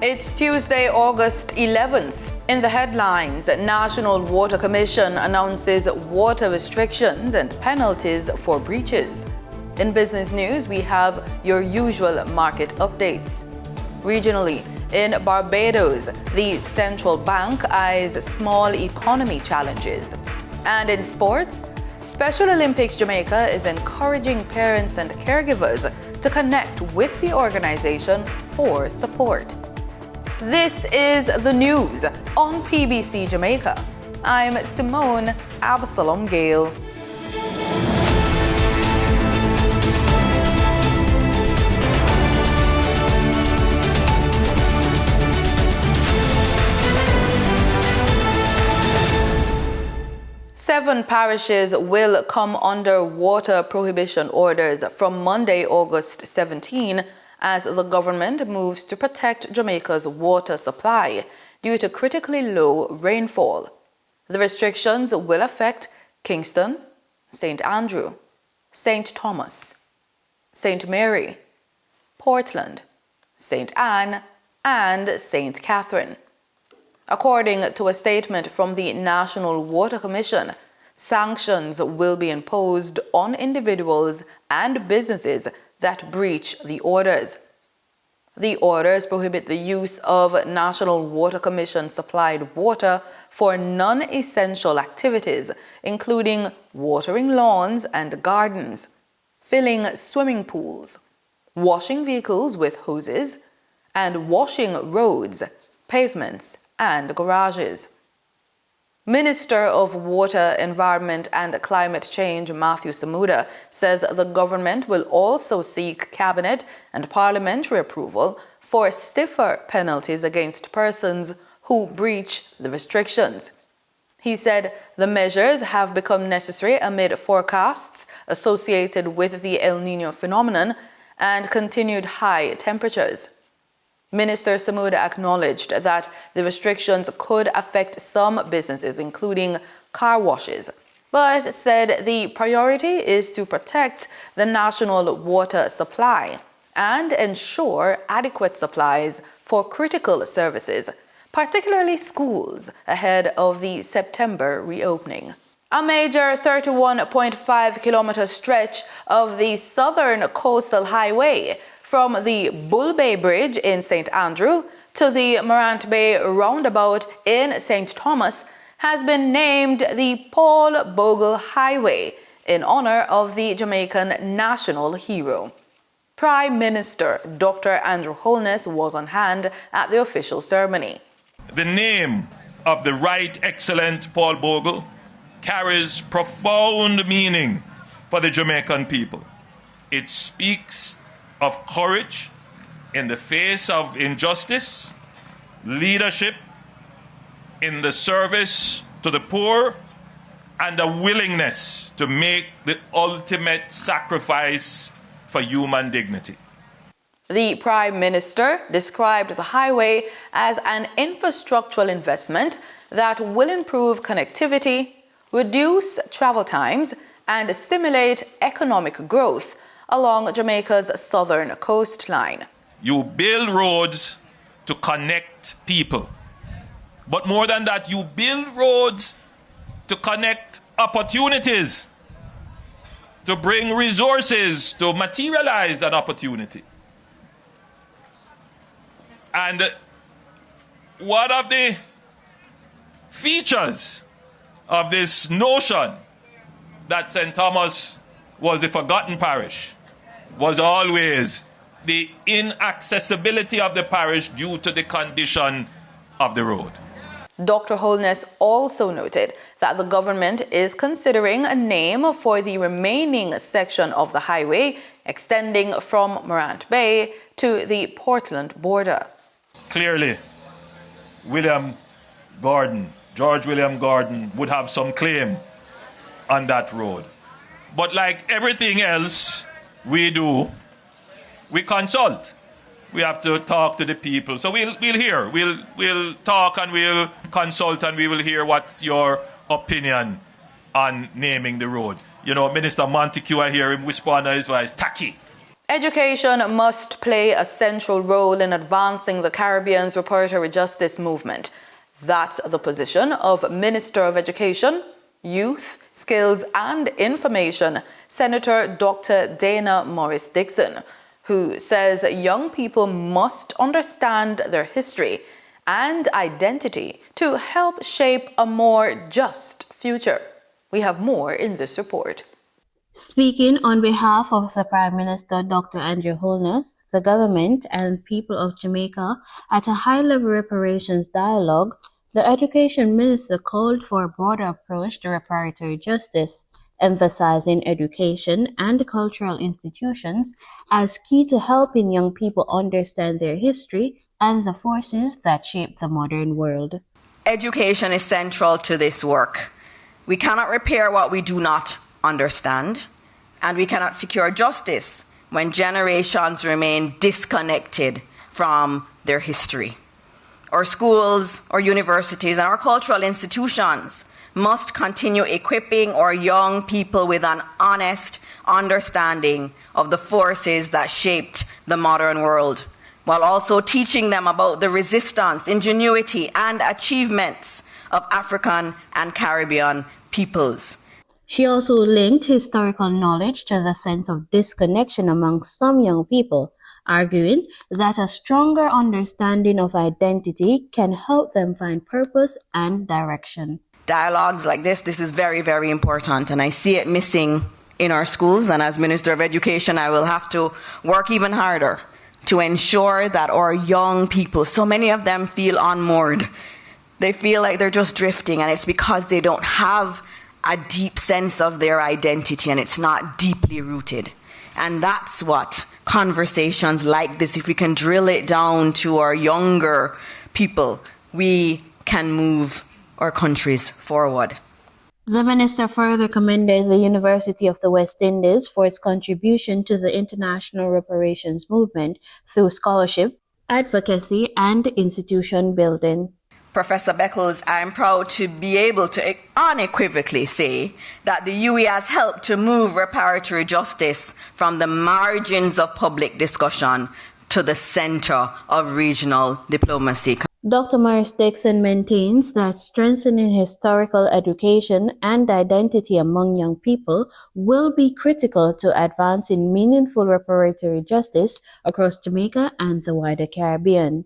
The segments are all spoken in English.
It's Tuesday, August 11th. In the headlines, National Water Commission announces water restrictions and penalties for breaches. In business news, we have your usual market updates. Regionally, in Barbados, the central bank eyes small economy challenges. And in sports, Special Olympics Jamaica is encouraging parents and caregivers to connect with the organization for support. This is the news on PBC Jamaica. I'm Simone Absalom Gale. Seven parishes will come under water prohibition orders from Monday, August 17, as the government moves to protect Jamaica's water supply due to critically low rainfall. The restrictions will affect Kingston, St. Andrew, St. Thomas, St. Mary, Portland, St. Anne, and St. Catherine. According to a statement from the National Water Commission, sanctions will be imposed on individuals and businesses that breach the orders. The orders prohibit the use of National Water Commission supplied water for non-essential activities, including watering lawns and gardens, filling swimming pools, washing vehicles with hoses, and washing roads, pavements, and garages. Minister of Water, Environment and Climate Change Matthew Samuda says the government will also seek cabinet and parliamentary approval for stiffer penalties against persons who breach the restrictions. He said the measures have become necessary amid forecasts associated with the El Niño phenomenon and continued high temperatures. Minister Samuda acknowledged that the restrictions could affect some businesses, including car washes, but said the priority is to protect the national water supply and ensure adequate supplies for critical services, particularly schools, ahead of the September reopening. A major 31.5-kilometer stretch of the Southern Coastal Highway from the Bull Bay Bridge in St. Andrew to the Morant Bay Roundabout in St. Thomas has been named the Paul Bogle Highway in honor of the Jamaican national hero. Prime Minister Dr. Andrew Holness was on hand at the official ceremony. The name of the Right Excellent Paul Bogle carries profound meaning for the Jamaican people. It speaks of courage in the face of injustice, leadership in the service to the poor, and a willingness to make the ultimate sacrifice for human dignity. The Prime Minister described the highway as an infrastructural investment that will improve connectivity, reduce travel times, and stimulate economic growth along Jamaica's southern coastline. You build roads to connect people. But more than that, you build roads to connect opportunities, to bring resources, to materialize an opportunity. And one of the features of this notion that St. Thomas was the forgotten parish was always the inaccessibility of the parish due to the condition of the road. Dr. Holness also noted that the government is considering a name for the remaining section of the highway extending from Morant Bay to the Portland border. Clearly, George William Gordon would have some claim on that road. But like everything else we do, we consult. We have to talk to the people. So we'll hear. We'll talk and we'll consult and we will hear what's your opinion on naming the road. You know, Minister Montague, I hear him whisper under his voice, tacky. Education must play a central role in advancing the Caribbean's reparatory justice movement. That's the position of Minister of Education, Youth, Skills and Information, Senator Dr. Dana Morris Dixon, who says young people must understand their history and identity to help shape a more just future. We have more in this report. Speaking on behalf of the Prime Minister, Dr. Andrew Holness, the government and people of Jamaica at a high-level reparations dialogue, the Education Minister called for a broader approach to reparatory justice, emphasizing education and cultural institutions as key to helping young people understand their history and the forces that shape the modern world. Education is central to this work. We cannot repair what we do not understand, and we cannot secure justice when generations remain disconnected from their history. Our schools, our universities, and our cultural institutions must continue equipping our young people with an honest understanding of the forces that shaped the modern world, while also teaching them about the resistance, ingenuity, and achievements of African and Caribbean peoples. She also linked historical knowledge to the sense of disconnection among some young people, arguing that a stronger understanding of identity can help them find purpose and direction. Dialogues like this is very, very important, and I see it missing in our schools, and as Minister of Education, I will have to work even harder to ensure that our young people, so many of them feel unmoored. They feel like they're just drifting, and it's because they don't have a deep sense of their identity, and it's not deeply rooted. And that's what conversations like this, if we can drill it down to our younger people, we can move our countries forward. The minister further commended the University of the West Indies for its contribution to the international reparations movement through scholarship, advocacy, and institution building. Professor Beckles, I'm proud to be able to unequivocally say that the UE has helped to move reparatory justice from the margins of public discussion to the center of regional diplomacy. Dr. Morris Dixon maintains that strengthening historical education and identity among young people will be critical to advancing meaningful reparatory justice across Jamaica and the wider Caribbean.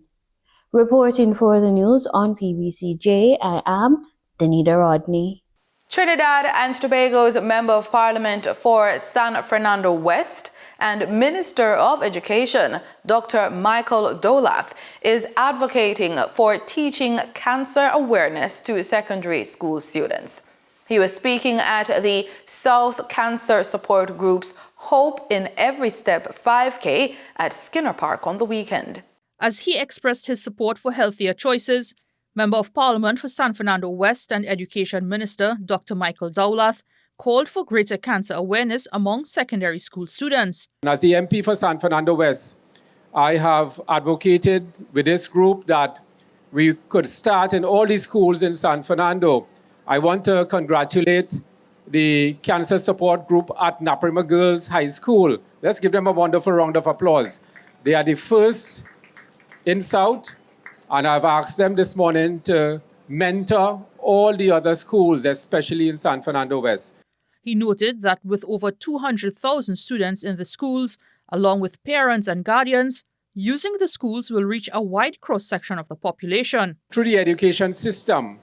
Reporting for the news on PBCJ, I am Danita Rodney. Trinidad and Tobago's Member of Parliament for San Fernando West and Minister of Education, Dr. Michael Dolath, is advocating for teaching cancer awareness to secondary school students. He was speaking at the South Cancer Support Group's Hope in Every Step 5K at Skinner Park on the weekend. As he expressed his support for healthier choices, Member of Parliament for San Fernando West and Education Minister Dr. Michael Dolath called for greater cancer awareness among secondary school students. As the MP for San Fernando West, I have advocated with this group that we could start in all the schools in San Fernando. I want to congratulate the Cancer Support Group at Naparima Girls High School. Let's give them a wonderful round of applause. They are the first in South, and I've asked them this morning to mentor all the other schools, especially in San Fernando West. He noted that with over 200,000 students in the schools, along with parents and guardians, using the schools will reach a wide cross-section of the population. Through the education system,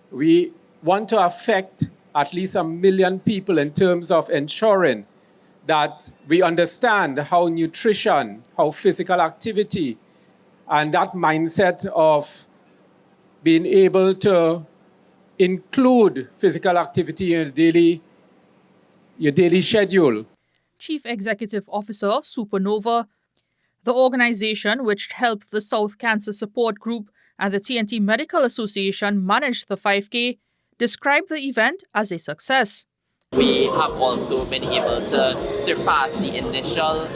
we want to affect at least 1 million people in terms of ensuring that we understand how nutrition, how physical activity, and that mindset of being able to include physical activity in your daily schedule. Chief Executive Officer of Supernova, the organization which helped the South Cancer Support Group and the TNT Medical Association manage the 5K, described the event as a success. We have also been able to surpass the initial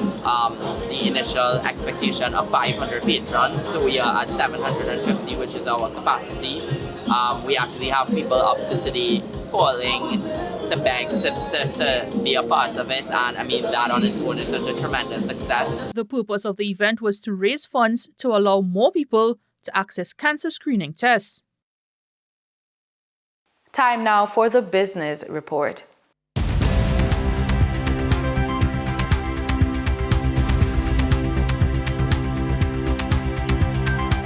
expectation of 500 patrons. So we are at 750, which is our capacity. We actually have people up to today calling to beg to be a part of it. And I mean, that on its own is such a tremendous success. The purpose of the event was to raise funds to allow more people to access cancer screening tests. Time now for the business report.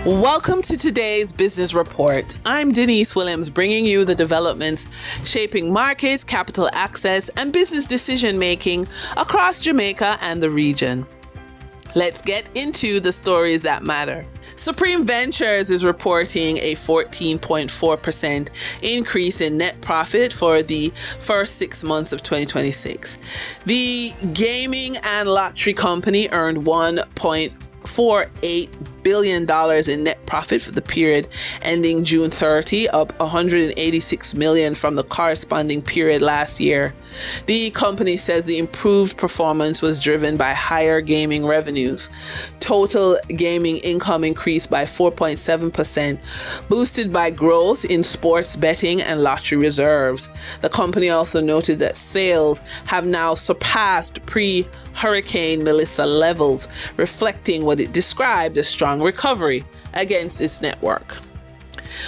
Welcome to today's business report. I'm Denise Williams, bringing you the developments shaping markets, capital access, and business decision making across Jamaica and the region. Let's get into the stories that matter. Supreme Ventures is reporting a 14.4% increase in net profit for the first 6 months of 2026. The gaming and lottery company earned $1.48 billion in net profit for the period ending June 30, up $186 million from the corresponding period last year. The company says the improved performance was driven by higher gaming revenues. Total gaming income increased by 4.7%, boosted by growth in sports betting and lottery reserves. The company also noted that sales have now surpassed pre-Hurricane Melissa levels, reflecting what it described as strong recovery against its network.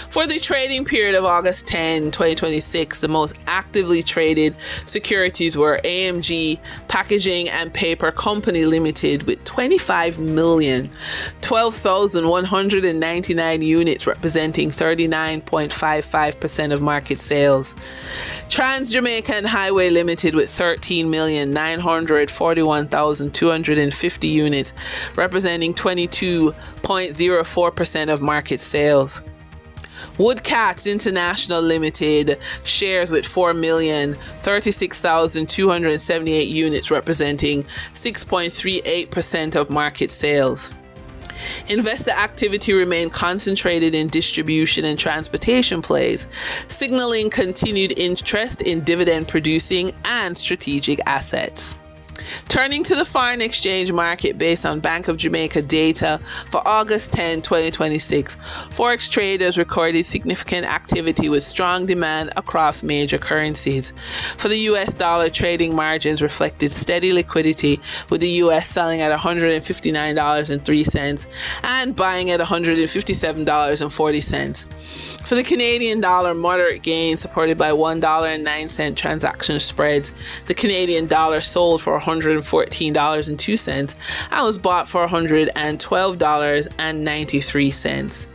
For the trading period of August 10, 2026, the most actively traded securities were AMG Packaging and Paper Company Limited with 12,199 units, representing 39.55% of market sales. Trans Jamaican Highway Limited with 13,941,250 units, representing 22.04% of market sales. Woodcats International Limited shares with 4,036,278 units, representing 6.38% of market sales. Investor activity remained concentrated in distribution and transportation plays, signaling continued interest in dividend-producing and strategic assets. Turning to the foreign exchange market based on Bank of Jamaica data for August 10, 2026, Forex traders recorded significant activity with strong demand across major currencies. For the US dollar, trading margins reflected steady liquidity, with the US selling at $159.03 and buying at $157.40. For the Canadian dollar, moderate gains supported by $1.09 transaction spreads. The Canadian dollar sold for $114.02 and was bought for $112.93.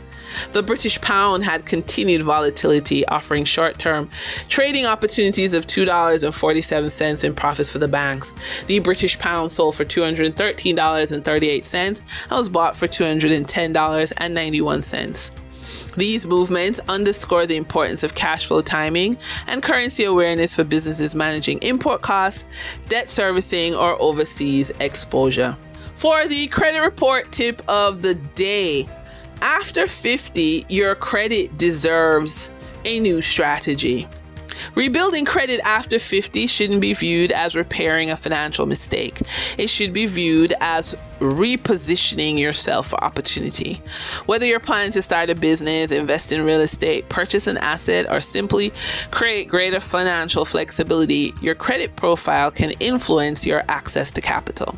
The British pound had continued volatility, offering short-term trading opportunities of $2.47 in profits for the banks. The British pound sold for $213.38 and was bought for $210.91. These movements underscore the importance of cash flow timing and currency awareness for businesses managing import costs, debt servicing, or overseas exposure. For the credit report tip of the day, after 50, your credit deserves a new strategy. Rebuilding credit after 50 shouldn't be viewed as repairing a financial mistake. It should be viewed as repositioning yourself for opportunity. Whether you're planning to start a business, invest in real estate, purchase an asset, or simply create greater financial flexibility, your credit profile can influence your access to capital.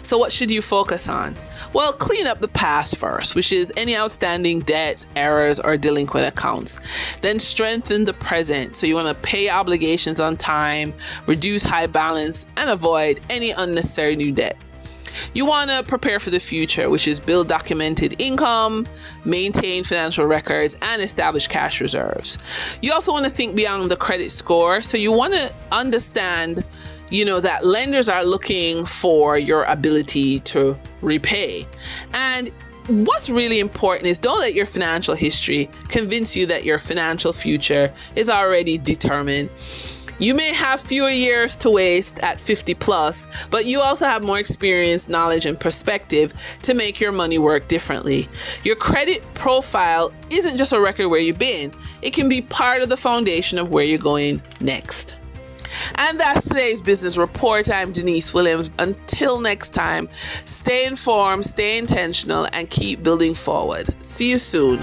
So what should you focus on? Well, clean up the past first, which is any outstanding debts, errors, or delinquent accounts. Then strengthen the present. So you want to pay obligations on time, reduce high balance, and avoid any unnecessary new debt. You want to prepare for the future, which is build documented income, maintain financial records, and establish cash reserves. You also want to think beyond the credit score. So you want to understand that lenders are looking for your ability to repay. And what's really important is don't let your financial history convince you that your financial future is already determined. You may have fewer years to waste at 50 plus, but you also have more experience, knowledge, and perspective to make your money work differently. Your credit profile isn't just a record where you've been. It can be part of the foundation of where you're going next. And that's today's business report. I'm Denise Williams. Until next time, stay informed, stay intentional, and keep building forward. See you soon.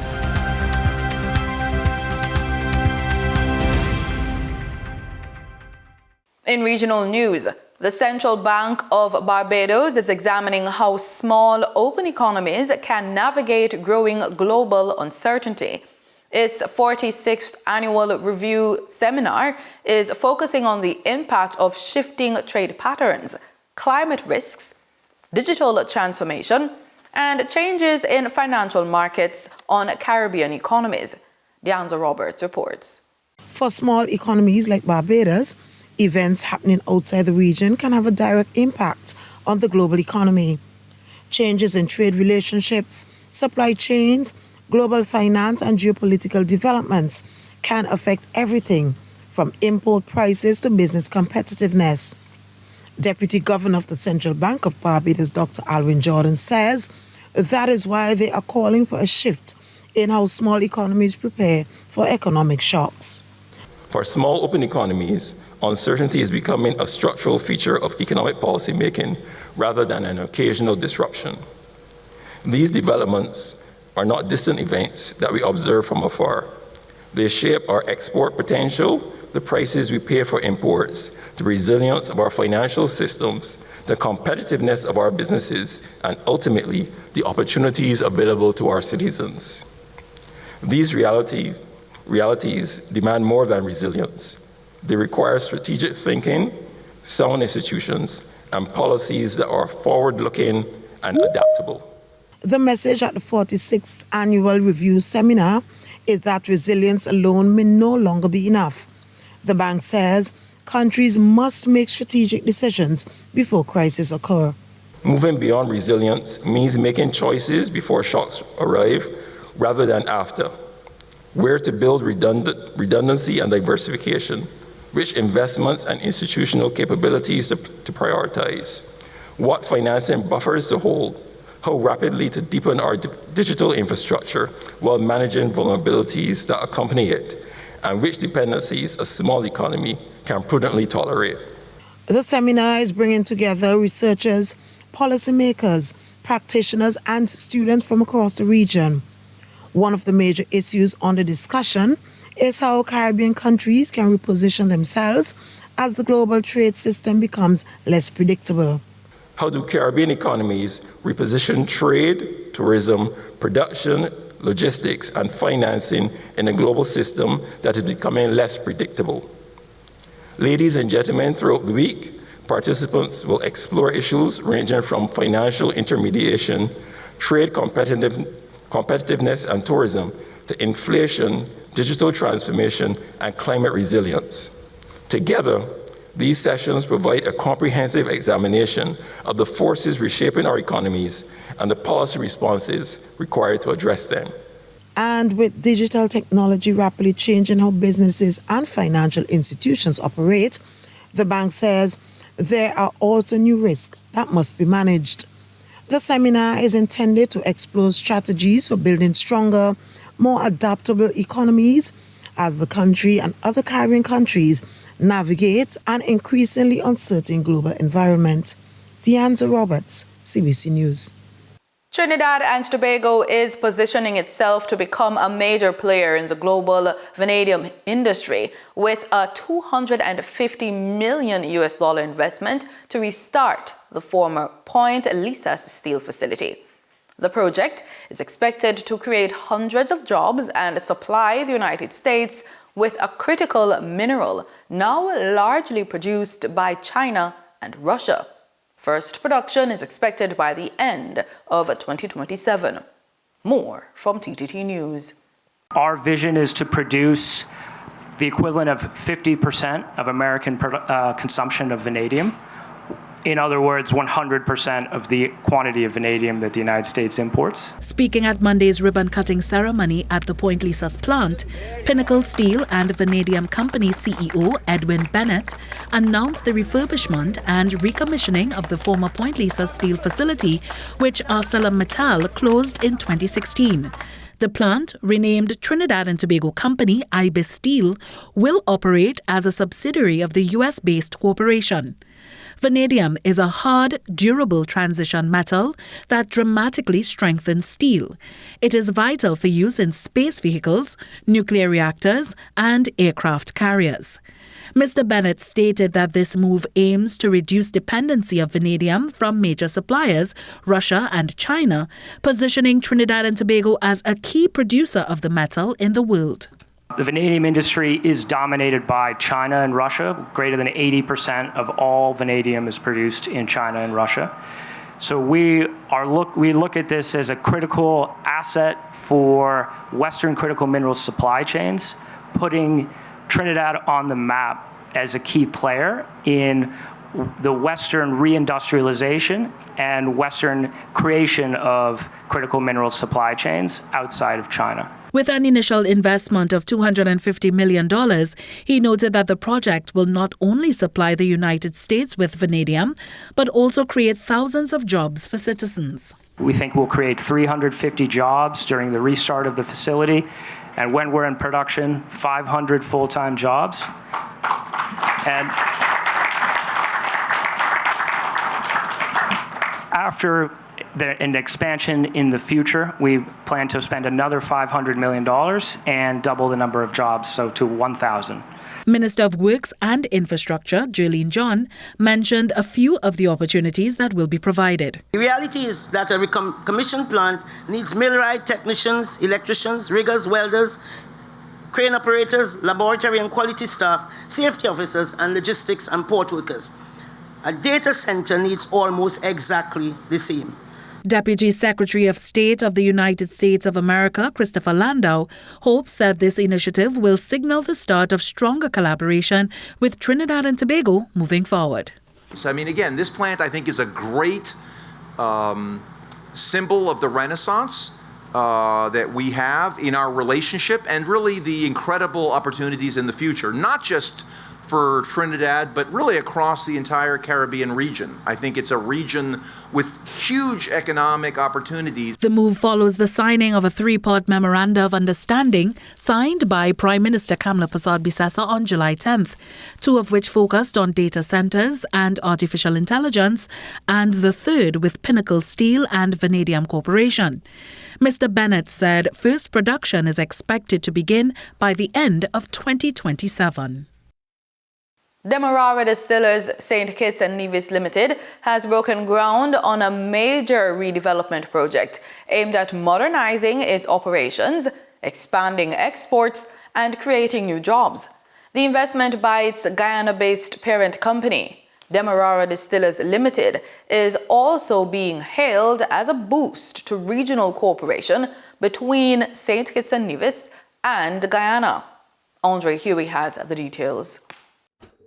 In regional news, the Central Bank of Barbados is examining how small, open economies can navigate growing global uncertainty. Its 46th annual review seminar is focusing on the impact of shifting trade patterns, climate risks, digital transformation, and changes in financial markets on Caribbean economies. Deanza Roberts reports. For small economies like Barbados, events happening outside the region can have a direct impact on the global economy. Changes in trade relationships, supply chains, global finance and geopolitical developments can affect everything from import prices to business competitiveness. Deputy Governor of the Central Bank of Barbados, Dr. Alwyn Jordan, says that is why they are calling for a shift in how small economies prepare for economic shocks. For small open economies, uncertainty is becoming a structural feature of economic policy making rather than an occasional disruption. These developments are not distant events that we observe from afar. They shape our export potential, the prices we pay for imports, the resilience of our financial systems, the competitiveness of our businesses, and ultimately, the opportunities available to our citizens. These realities demand more than resilience. They require strategic thinking, sound institutions, and policies that are forward-looking and adaptable. The message at the 46th Annual Review Seminar is that resilience alone may no longer be enough. The bank says countries must make strategic decisions before crises occur. Moving beyond resilience means making choices before shocks arrive rather than after. Where to build redundancy and diversification, which investments and institutional capabilities to prioritize, what financing buffers to hold, how rapidly to deepen our digital infrastructure while managing vulnerabilities that accompany it, and which dependencies a small economy can prudently tolerate. The seminar is bringing together researchers, policymakers, practitioners, and students from across the region. One of the major issues under discussion is how Caribbean countries can reposition themselves as the global trade system becomes less predictable. How do Caribbean economies reposition trade, tourism, production, logistics, and financing in a global system that is becoming less predictable? Ladies and gentlemen, throughout the week, participants will explore issues ranging from financial intermediation, trade competitiveness and tourism, to inflation, digital transformation, and climate resilience. Together, these sessions provide a comprehensive examination of the forces reshaping our economies and the policy responses required to address them. And with digital technology rapidly changing how businesses and financial institutions operate, the bank says there are also new risks that must be managed. The seminar is intended to explore strategies for building stronger, more adaptable economies as the country and other Caribbean countries navigate an increasingly uncertain global environment. Deanza Roberts, CBC News. Trinidad and Tobago is positioning itself to become a major player in the global vanadium industry with a $250 million investment to restart the former Point Lisas steel facility. The project is expected to create hundreds of jobs and supply the United States with a critical mineral now largely produced by China and Russia. First production is expected by the end of 2027. More from TTT News. Our vision is to produce the equivalent of 50% of American consumption of vanadium. In other words, 100% of the quantity of vanadium that the United States imports. Speaking at Monday's ribbon-cutting ceremony at the Point Lisas plant, Pinnacle Steel and Vanadium Company CEO Edwin Bennett announced the refurbishment and recommissioning of the former Point Lisas steel facility, which ArcelorMittal closed in 2016. The plant, renamed Trinidad and Tobago Company Ibis Steel, will operate as a subsidiary of the US-based corporation. Vanadium is a hard, durable transition metal that dramatically strengthens steel. It is vital for use in space vehicles, nuclear reactors, and aircraft carriers. Mr. Bennett stated that this move aims to reduce dependency of vanadium from major suppliers, Russia and China, positioning Trinidad and Tobago as a key producer of the metal in the world. The vanadium industry is dominated by China and Russia. Greater than 80% of all vanadium is produced in China and Russia. So we look at this as a critical asset for Western critical minerals supply chains, putting Trinidad on the map as a key player in the Western reindustrialization and Western creation of critical mineral supply chains outside of China. With an initial investment of $250 million, he noted that the project will not only supply the United States with vanadium, but also create thousands of jobs for citizens. We think we'll create 350 jobs during the restart of the facility, and when we're in production, 500 full-time jobs. And after an expansion in the future, we plan to spend another $500 million and double the number of jobs, so to 1,000. Minister of Works and Infrastructure, Jerlene John, mentioned a few of the opportunities that will be provided. The reality is that a commissioned plant needs millwright technicians, electricians, riggers, welders, crane operators, laboratory and quality staff, safety officers, and logistics and port workers. A data center needs almost exactly the same. Deputy Secretary of State of the United States of America, Christopher Landau, hopes that this initiative will signal the start of stronger collaboration with Trinidad and Tobago moving forward. So, I mean, again, this plant, I think, is a great symbol of the renaissance that we have in our relationship and really the incredible opportunities in the future, not just for Trinidad, but really across the entire Caribbean region. I think it's a region with huge economic opportunities. The move follows the signing of a three-part memoranda of understanding signed by Prime Minister Kamla Persad-Bissessar on July 10th, two of which focused on data centers and artificial intelligence, and the third with Pinnacle Steel and Vanadium Corporation. Mr. Bennett said first production is expected to begin by the end of 2027. Demerara Distillers St. Kitts and Nevis Limited has broken ground on a major redevelopment project aimed at modernizing its operations, expanding exports, and creating new jobs. The investment by its Guyana-based parent company, Demerara Distillers Limited, is also being hailed as a boost to regional cooperation between St. Kitts and Nevis and Guyana. Andre Huey has the details.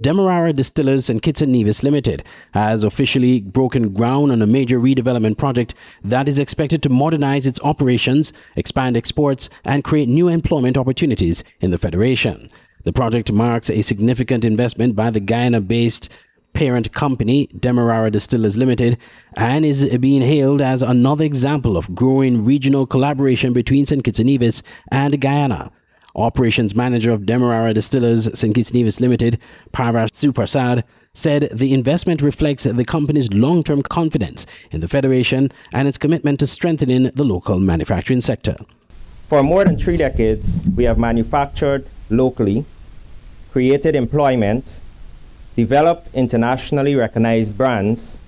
Demerara Distillers and Kitts and Nevis Limited has officially broken ground on a major redevelopment project that is expected to modernize its operations, expand exports, and create new employment opportunities in the Federation. The project marks a significant investment by the Guyana-based parent company, Demerara Distillers Limited, and is being hailed as another example of growing regional collaboration between St. Kitts and Nevis and Guyana. Operations Manager of Demerara Distillers St. Kitts Nevis Limited, Parva Suprasad, said the investment reflects the company's long-term confidence in the Federation and its commitment to strengthening the local manufacturing sector. For more than 3 decades, we have manufactured locally, created employment, developed internationally recognized brands,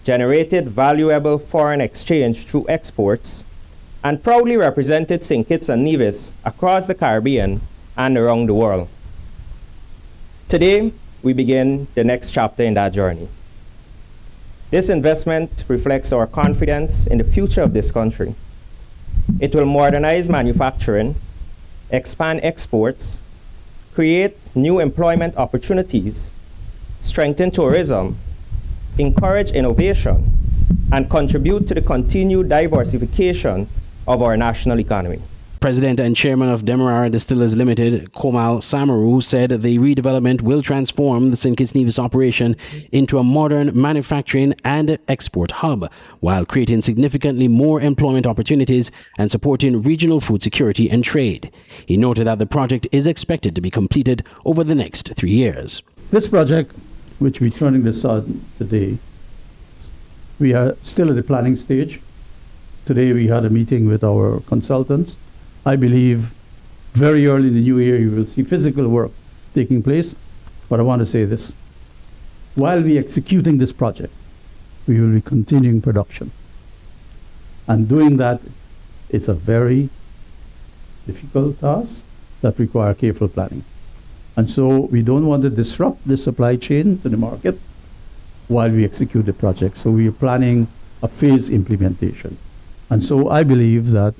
generated valuable foreign exchange through exports, and proudly represented St. Kitts and Nevis across the Caribbean and around the world. Today, we begin the next chapter in that journey. This investment reflects our confidence in the future of this country. It will modernize manufacturing, expand exports, create new employment opportunities, strengthen tourism, encourage innovation, and contribute to the continued diversification of our national economy. President and Chairman of Demerara Distillers Limited, Komal Samaru, said the redevelopment will transform the St. Kitts Nevis operation into a modern manufacturing and export hub, while creating significantly more employment opportunities and supporting regional food security and trade. He noted that the project is expected to be completed over the next 3 years. This project, which we're turning this on today, we are still at the planning stage. Today we had a meeting with our consultants. I believe very early in the new year you will see physical work taking place. But I want to say this. While we're executing this project, we will be continuing production. And doing that is a very difficult task that requires careful planning. And so we don't want to disrupt the supply chain to the market while we execute the project. So we are planning a phased implementation. And so I believe that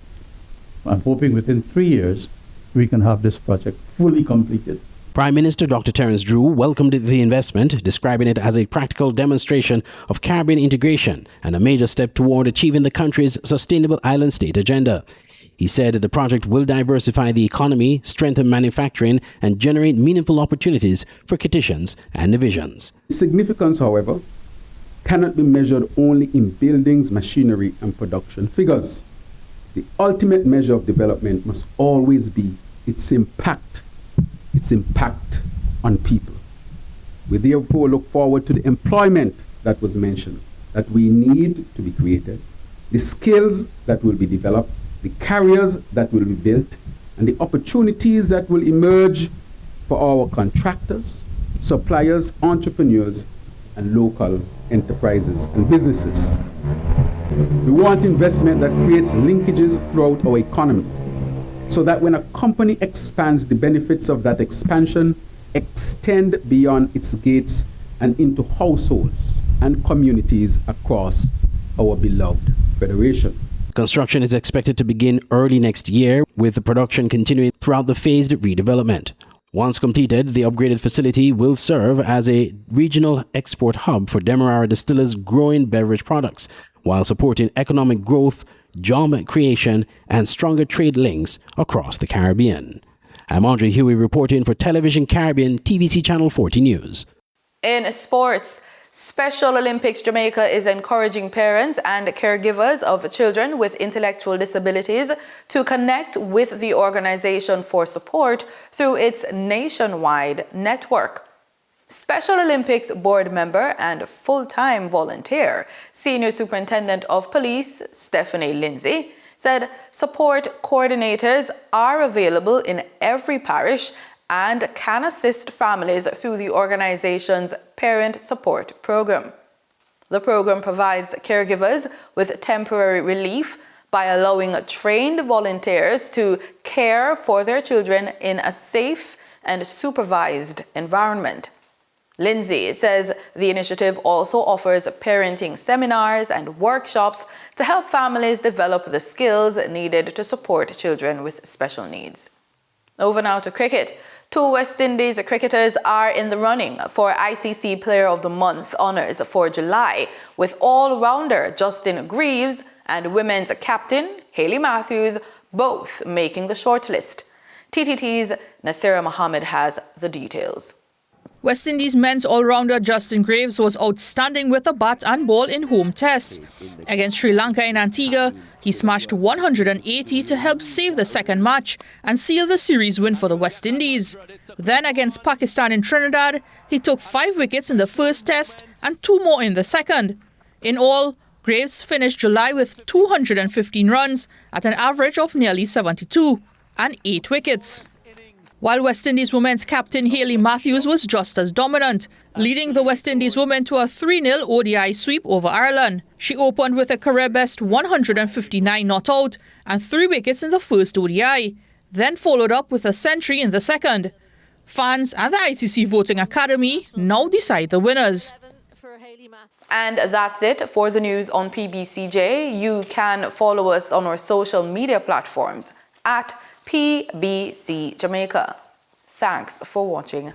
I'm hoping within 3 years we can have this project fully completed. Prime Minister Dr. Terence Drew welcomed the investment, describing it as a practical demonstration of Caribbean integration and a major step toward achieving the country's sustainable island state agenda. He said the project will diversify the economy, strengthen manufacturing, and generate meaningful opportunities for Kittitians and divisions. Significance, however, cannot be measured only in buildings, machinery, and production figures. The ultimate measure of development must always be its impact on people. We therefore look forward to the employment that was mentioned, that we need to be created, the skills that will be developed, the careers that will be built, and the opportunities that will emerge for our contractors, suppliers, entrepreneurs, and local enterprises and businesses. We want investment that creates linkages throughout our economy, so that when a company expands, the benefits of that expansion extend beyond its gates and into households and communities across our beloved Federation. Construction is expected to begin early next year, with the production continuing throughout the phased redevelopment. Once completed, the upgraded facility will serve as a regional export hub for Demerara Distillers' growing beverage products, while supporting economic growth, job creation, and stronger trade links across the Caribbean. I'm Andre Huey reporting for Television Caribbean TVC Channel 40 News. In sports, Special Olympics Jamaica is encouraging parents and caregivers of children with intellectual disabilities to connect with the organization for support through its nationwide network. Special Olympics board member and full-time volunteer, Senior Superintendent of Police Stephanie Lindsay, said support coordinators are available in every parish and can assist families through the organization's Parent Support Program. The program provides caregivers with temporary relief by allowing trained volunteers to care for their children in a safe and supervised environment. Lindsay says the initiative also offers parenting seminars and workshops to help families develop the skills needed to support children with special needs. Over now to cricket. 2 West Indies cricketers are in the running for ICC Player of the Month honours for July, with all-rounder Justin Greaves and women's captain Hayley Matthews both making the shortlist. TTT's Nasira Mohammed has the details. West Indies men's all-rounder Justin Greaves was outstanding with a bat and ball in home tests. Against Sri Lanka in Antigua, he smashed 180 to help save the second match and seal the series win for the West Indies. Then against Pakistan in Trinidad, he took 5 wickets in the first test and 2 more in the second. In all, Greaves finished July with 215 runs at an average of nearly 72 and 8 wickets. While West Indies women's captain Hayley Matthews was just as dominant, leading the West Indies women to a 3-0 ODI sweep over Ireland. She opened with a career-best 159 not out and 3 wickets in the first ODI, then followed up with a century in the second. Fans and the ICC Voting Academy now decide the winners. And that's it for the news on PBCJ. You can follow us on our social media platforms at PBCJamaica. Thanks for watching.